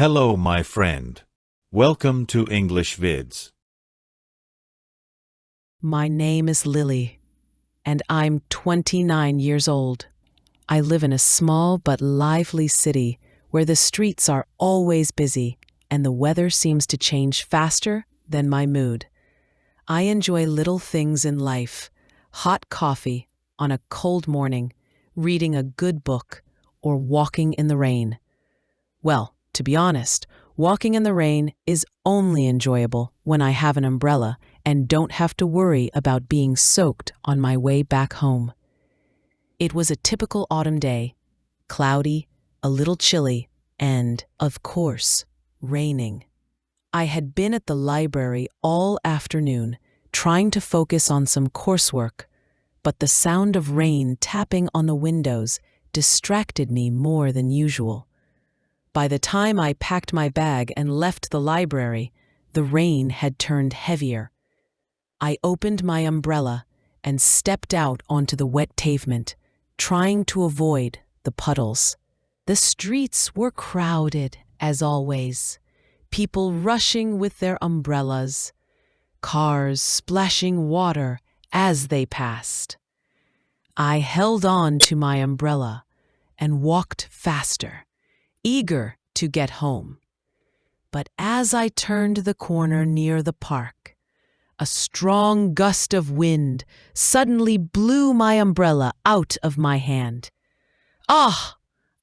Hello, my friend. Welcome to English Vids. My name is Lily, and I'm 29 years old. I live in a small but lively city where the streets are always busy and the weather seems to change faster than my mood. I enjoy little things in life: hot coffee on a cold morning, reading a good book, or walking in the rain. Well, to be honest, walking in the rain is only enjoyable when I have an umbrella and don't have to worry about being soaked on my way back home. It was a typical autumn day, cloudy, a little chilly, and, of course, raining. I had been at the library all afternoon, trying to focus on some coursework, but the sound of rain tapping on the windows distracted me more than usual. By the time I packed my bag and left the library, the rain had turned heavier. I opened my umbrella and stepped out onto the wet pavement, trying to avoid the puddles. The streets were crowded, as always, people rushing with their umbrellas, cars splashing water as they passed. I held on to my umbrella and walked faster, eager to get home. But as I turned the corner near the park, a strong gust of wind suddenly blew my umbrella out of my hand. "Ah!"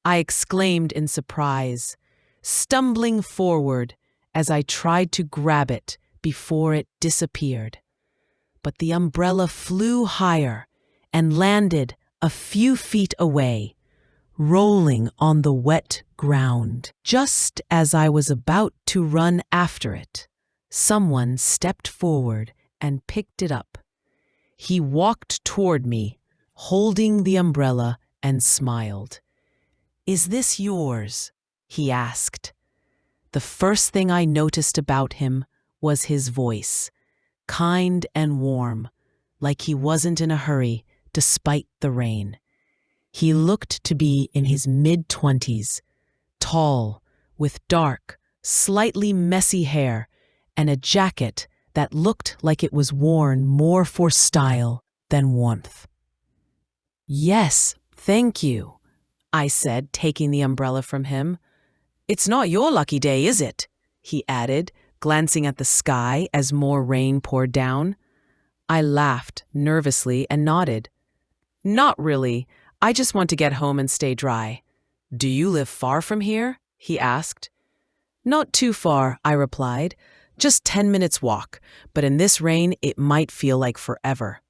I exclaimed in surprise, stumbling forward as I tried to grab it before it disappeared. But the umbrella flew higher and landed a few feet away, rolling on the wet ground. Just as I was about to run after it, someone stepped forward and picked it up. He walked toward me, holding the umbrella, and smiled. "Is this yours?" he asked. The first thing I noticed about him was his voice, kind and warm, like he wasn't in a hurry despite the rain. He looked to be in his mid-20s, tall, with dark, slightly messy hair, and a jacket that looked like it was worn more for style than warmth. "Yes, thank you," I said, taking the umbrella from him. "It's not your lucky day, is it?" he added, glancing at the sky as more rain poured down. I laughed nervously and nodded. "Not really. I just want to get home and stay dry." "Do you live far from here?" he asked. "Not too far," I replied. "Just 10 minutes walk, but in this rain it might feel like forever."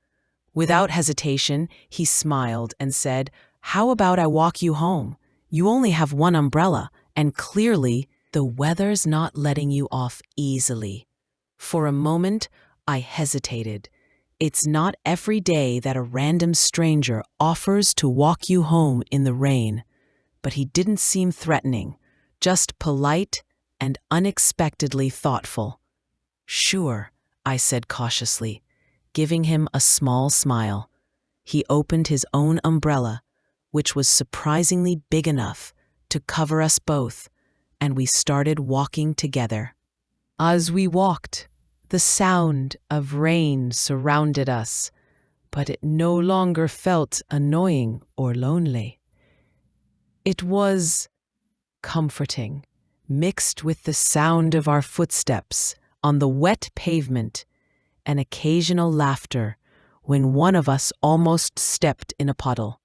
Without hesitation, he smiled and said, "How about I walk you home? You only have one umbrella, and clearly the weather's not letting you off easily." For a moment, I hesitated. It's not every day that a random stranger offers to walk you home in the rain, but he didn't seem threatening, just polite and unexpectedly thoughtful. "Sure," I said cautiously, giving him a small smile. He opened his own umbrella, which was surprisingly big enough to cover us both, and we started walking together. As we walked, the sound of rain surrounded us, but it no longer felt annoying or lonely. It was comforting, mixed with the sound of our footsteps on the wet pavement and occasional laughter when one of us almost stepped in a puddle.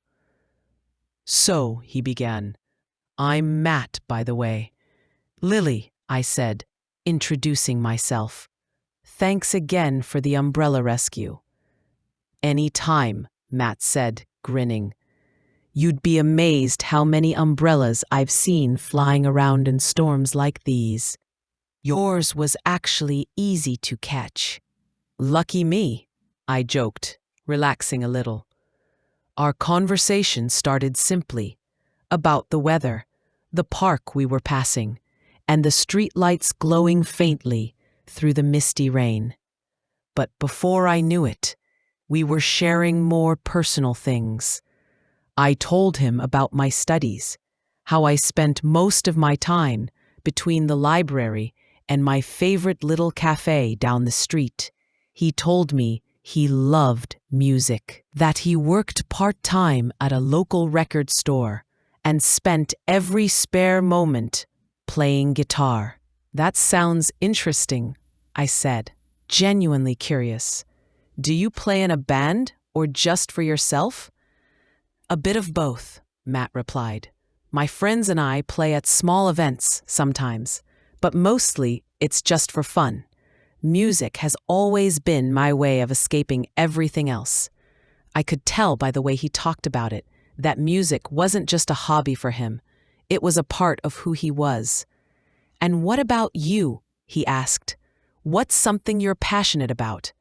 "So," he began, "I'm Matt, by the way." "Lily," I said, introducing myself. "Thanks again for the umbrella rescue." "Any time," Matt said, grinning. "You'd be amazed how many umbrellas I've seen flying around in storms like these. Yours was actually easy to catch." "Lucky me," I joked, relaxing a little. Our conversation started simply, about the weather, the park we were passing, and the streetlights glowing faintly through the misty rain. But before I knew it, we were sharing more personal things. I told him about my studies, how I spent most of my time between the library and my favorite little cafe down the street. He told me he loved music, that he worked part-time at a local record store and spent every spare moment playing guitar. That sounds interesting, I said, genuinely curious. Do you play in a band or just for yourself? A bit of both, Matt replied. My friends and I play at small events sometimes, but mostly it's just for fun. Music has always been my way of escaping everything else. I could tell by the way he talked about it that music wasn't just a hobby for him. It was a part of who he was. And what about you? He asked. What's something you're passionate about?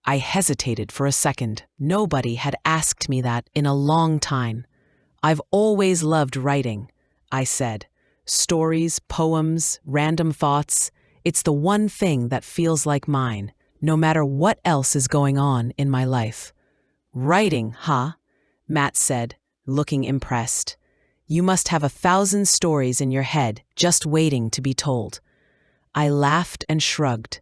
I hesitated for a second. Nobody had asked me that in a long time. I've always loved writing, I said. Stories, poems, random thoughts. It's the one thing that feels like mine, no matter what else is going on in my life. Writing, huh? Matt said, looking impressed. You must have 1,000 stories in your head just waiting to be told. I laughed and shrugged.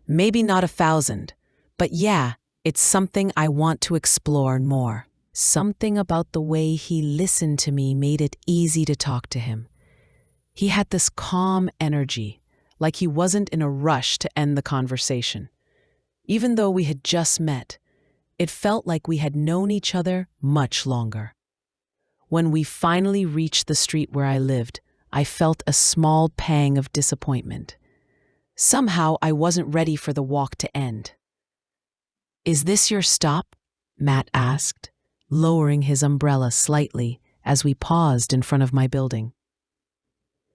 Maybe not 1,000, but yeah, it's something I want to explore more. Something about the way he listened to me made it easy to talk to him. He had this calm energy, like he wasn't in a rush to end the conversation. Even though we had just met, it felt like we had known each other much longer. When we finally reached the street where I lived, I felt a small pang of disappointment. Somehow I wasn't ready for the walk to end. Is this your stop? Matt asked, lowering his umbrella slightly as we paused in front of my building.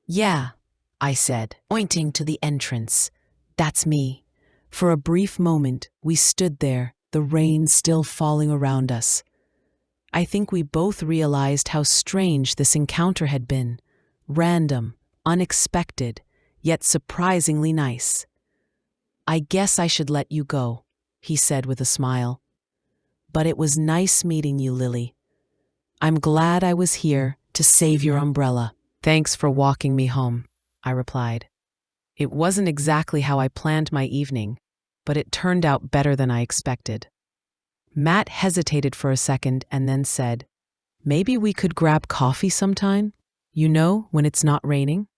Yeah, I said, pointing to the entrance. That's me. For a brief moment, we stood there, the rain still falling around us. I think we both realized how strange this encounter had been. Random, unexpected, yet surprisingly nice. I guess I should let you go, he said with a smile. But it was nice meeting you, Lily. I'm glad I was here to save your umbrella. Thanks for walking me home, I replied. It wasn't exactly how I planned my evening, but it turned out better than I expected. Matt hesitated for a second and then said, Maybe we could grab coffee sometime? You know, when it's not raining?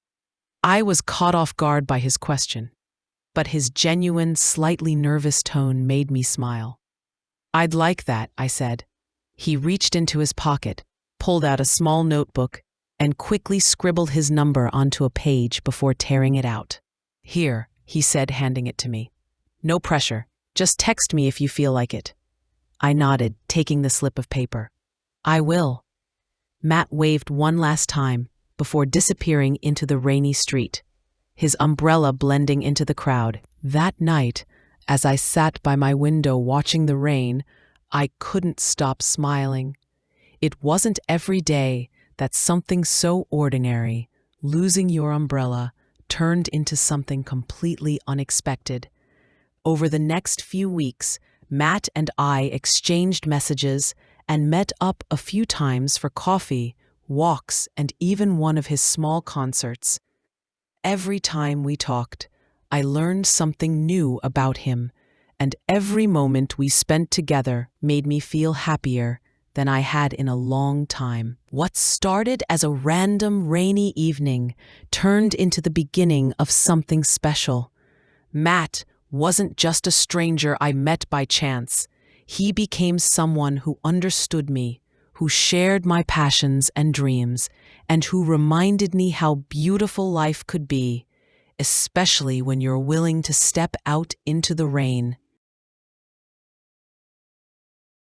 I was caught off guard by his question, but his genuine, slightly nervous tone made me smile. I'd like that, I said. He reached into his pocket, pulled out a small notebook, and quickly scribbled his number onto a page before tearing it out. Here, he said, handing it to me. No pressure. Just text me if you feel like it. I nodded, taking the slip of paper. I will. Matt waved one last time before disappearing into the rainy street, his umbrella blending into the crowd. That night, as I sat by my window watching the rain, I couldn't stop smiling. It wasn't every day that something so ordinary, losing your umbrella, turned into something completely unexpected. Over the next few weeks, Matt and I exchanged messages and met up a few times for coffee, walks, and even one of his small concerts. Every time we talked, I learned something new about him, and every moment we spent together made me feel happier than I had in a long time. What started as a random rainy evening turned into the beginning of something special. Matt wasn't just a stranger I met by chance. He became someone who understood me, who shared my passions and dreams, and who reminded me how beautiful life could be, especially when you're willing to step out into the rain.